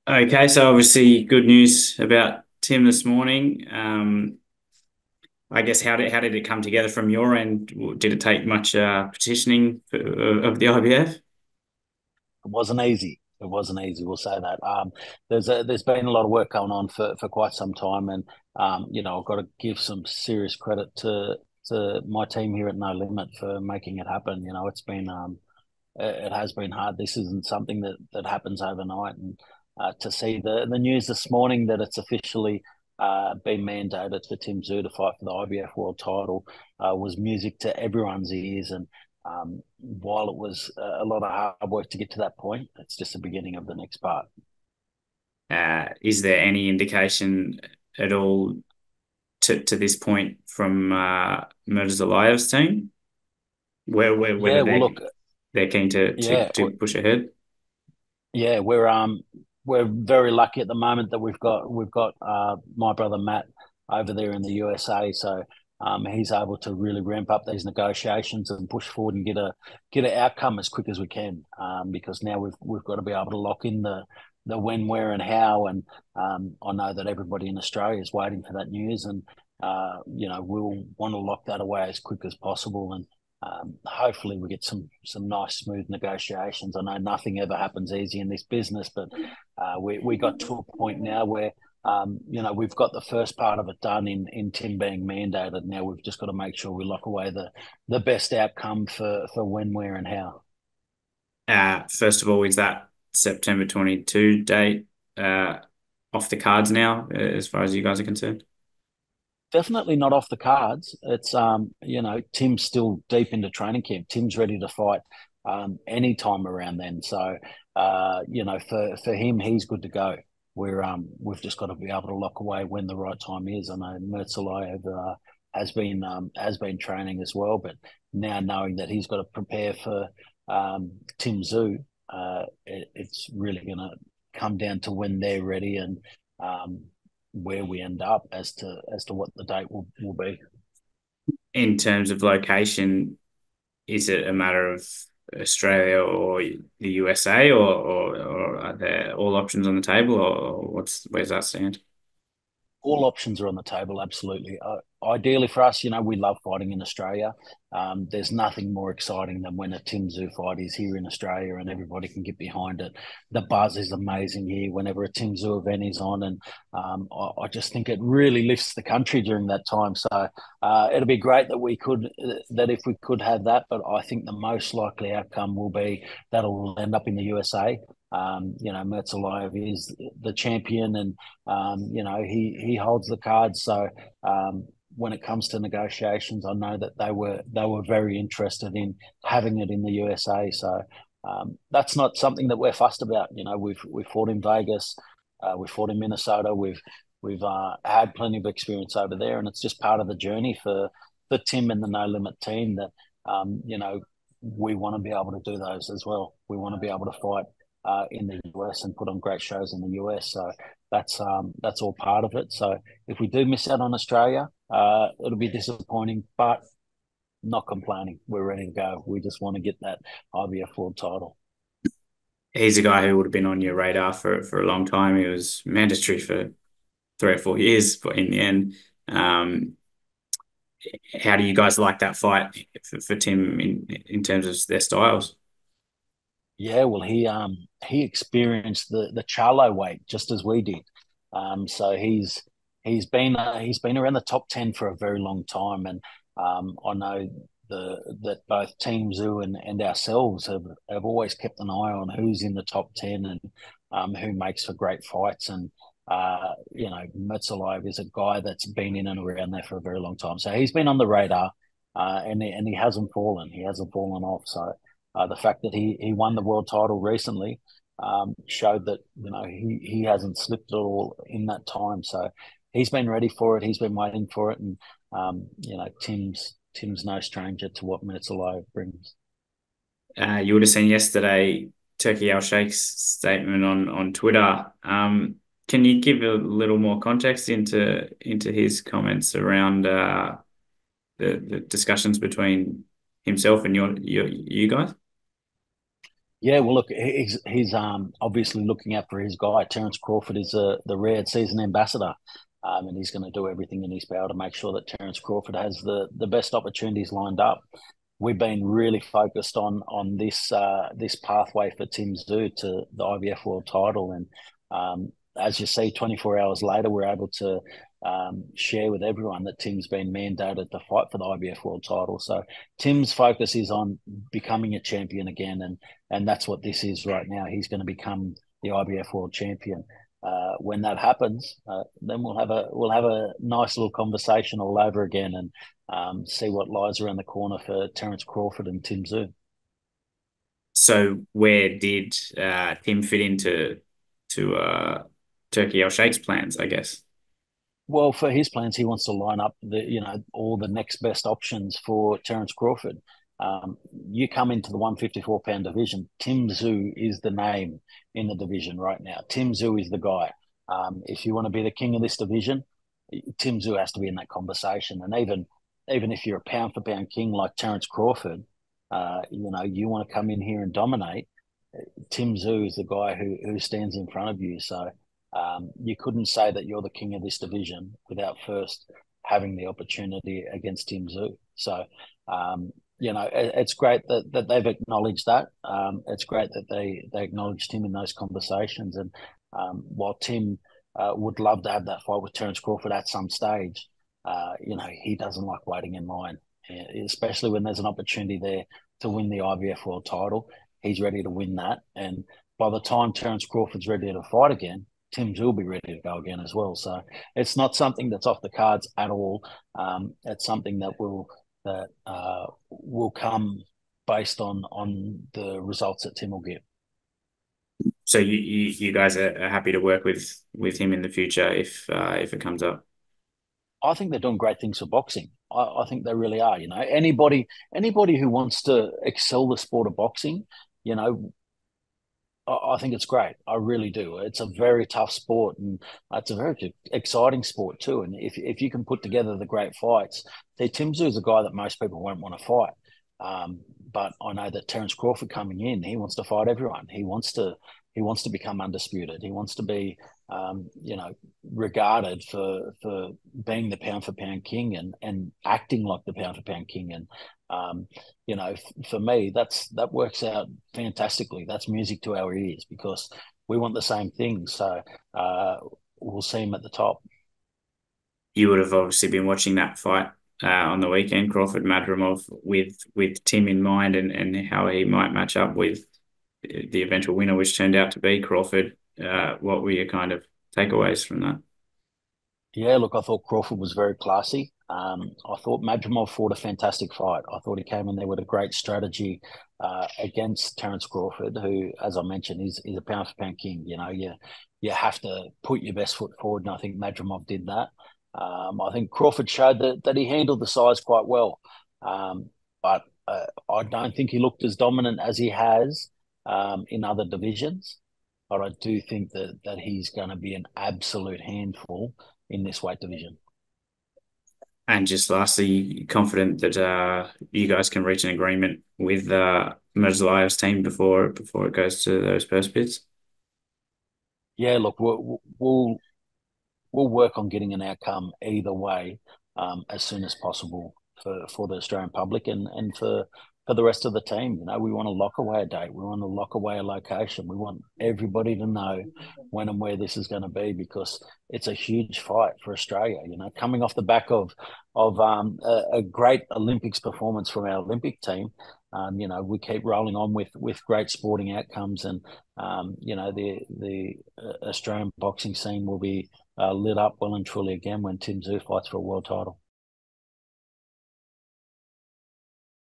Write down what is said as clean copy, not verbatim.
Okay, so obviously good news about Tim this morning. I guess how did it come together from your end? Did it take much petitioning of the IBF? It wasn't easy. It wasn't easy. We'll say that. There's been a lot of work going on for quite some time, and I've got to give some serious credit to my team here at No Limit for making it happen. It has been hard. This isn't something that happens overnight, and to see the news this morning that it's officially been mandated for Tim Tszyu to fight for the IBF world title was music to everyone's ears. And while it was a lot of hard work to get to that point, it's just the beginning of the next part. Is there any indication at all to this point from Murtazaliev's team whether Yeah, well, look, they're keen yeah, to push ahead? yeah, we're very lucky at the moment that we've got my brother Matt over there in the USA, so he's able to really ramp up these negotiations and push forward and get an outcome as quick as we can. Because now we've got to be able to lock in the when, where, and how, and I know that everybody in Australia is waiting for that news, and we'll want to lock that away as quick as possible. And hopefully we get some nice smooth negotiations. I know nothing ever happens easy in this business, but we got to a point now where we've got the first part of it done in Tim being mandated. Now we've just got to make sure we lock away the best outcome for when, where, and how. First of all, is that September 22 date off the cards now, as far as you guys are concerned? Definitely not off the cards. It's Tim's still deep into training camp. Tim's ready to fight any time around then. So for him, he's good to go. We've just got to be able to lock away when the right time is. I know Murtazaliev has been training as well, but now knowing that he's got to prepare for Tim Tszyu, it's really going to come down to when they're ready and where we end up as to what the date will be. In terms of location, is it a matter of Australia or the USA, or are there all options on the table, or where's that stand? All options are on the table, absolutely. Ideally for us, we love fighting in Australia. There's nothing more exciting than when a Tim Tszyu fight is here in Australia and everybody can get behind it. The buzz is amazing here whenever a Tim Tszyu event is on, and I just think it really lifts the country during that time. So it'll be great that if we could have that, but I think the most likely outcome will be that'll end up in the USA. Murtazaliev is the champion, and he holds the cards. So when it comes to negotiations, I know that they were very interested in having it in the USA. So that's not something that we're fussed about. We've fought in Vegas, we fought in Minnesota, we've had plenty of experience over there, and it's just part of the journey for Tim and the No Limit team that we want to be able to do those as well. We want to be able to fight in the US and put on great shows in the US. So that's all part of it. So if we do miss out on Australia, it'll be disappointing, but not complaining. We're ready to go. We just want to get that IBF world title. He's a guy who would have been on your radar for a long time. He was mandatory for 3 or 4 years, but in the end, um, how do you guys like that fight for Tim in terms of their styles? Yeah, well, he experienced the Charlo weight just as we did. So he's been around the top 10 for a very long time, and I know that both Team Zoo and ourselves have always kept an eye on who's in the top 10 and who makes for great fights. And Metsaliev is a guy that's been in and around there for a very long time, so he's been on the radar, and he hasn't fallen. He hasn't fallen off. So the fact that he won the world title recently showed that he hasn't slipped at all in that time. So he's been ready for it. He's been waiting for it, and Tim's no stranger to what Murtazaliev brings. You would have seen yesterday Turki Alalshikh's statement on Twitter. Can you give a little more context into his comments around the discussions between himself and you guys? Yeah, well, look, he's obviously looking out for his guy. Terrence Crawford is the Red season ambassador, and he's going to do everything in his power to make sure that Terrence Crawford has the best opportunities lined up. We've been really focused on this pathway for Tim Tszyu to the IBF World Title, and as you see, 24 hours later, we're able to share with everyone that Tim's been mandated to fight for the IBF World Title. So Tim's focus is on becoming a champion again, and that's what this is right now. He's going to become the IBF World Champion. When that happens, then we'll have a nice little conversation all over again, and see what lies around the corner for Terrence Crawford and Tim Tszyu. So where did Tim fit into to Turkey Al-Sheikh's plans, I guess? Well, for his plans, he wants to line up all the next best options for Terrence Crawford. Um, you come into the 154-pound division. Tim Tszyu is the name in the division right now. Tim Tszyu is the guy. If you want to be the king of this division, Tim Tszyu has to be in that conversation. And even if you're a pound for pound king like Terrence Crawford, you want to come in here and dominate. Tim Tszyu is the guy who stands in front of you. So you couldn't say that you're the king of this division without first having the opportunity against Tim Tszyu. So, it's great that they've acknowledged that. It's great that they acknowledged him in those conversations. And while Tim would love to have that fight with Terrence Crawford at some stage, he doesn't like waiting in line, especially when there's an opportunity there to win the IBF World Title. He's ready to win that, and by the time Terrence Crawford's ready to fight again, Tim will be ready to go again as well. So it's not something that's off the cards at all. It's something that will come based on the results that Tim will get. So you guys are happy to work with him in the future if it comes up. I think they're doing great things for boxing. I think they really are. Anybody who wants to excel the sport of boxing, you know, I think it's great. I really do. It's a very tough sport, and it's a very exciting sport too. And if you can put together the great fights, see, Tim Tszyu is a guy that most people won't want to fight. But I know that Terrence Crawford coming in, he wants to fight everyone. He wants to become undisputed. He wants to be, regarded for being the pound for pound king and acting like the pound for pound king. And for me, that works out fantastically. That's music to our ears because we want the same thing. So we'll see him at the top. You would have obviously been watching that fight on the weekend, Crawford-Madrimov, with Tim in mind and how he might match up with the eventual winner, which turned out to be Crawford. What were your kind of takeaways from that? Yeah, look, I thought Crawford was very classy. I thought Madrimov fought a fantastic fight. I thought he came in there with a great strategy against Terrence Crawford, who, as I mentioned, is a pound for pound king. You have to put your best foot forward, and I think Madrimov did that. I think Crawford showed that he handled the size quite well, but I don't think he looked as dominant as he has in other divisions. But I do think that he's going to be an absolute handful in this weight division. And just lastly, confident that you guys can reach an agreement with Murtazaliev's team before it goes to those first bids. Yeah, look, we'll work on getting an outcome either way as soon as possible for the Australian public and for the rest of the team. We want to lock away a date. We want to lock away a location. We want everybody to know when and where this is going to be because it's a huge fight for Australia. Coming off the back of a great Olympics performance from our Olympic team. We keep rolling on with great sporting outcomes, and the Australian boxing scene will be lit up well and truly again when Tim Tszyu fights for a world title.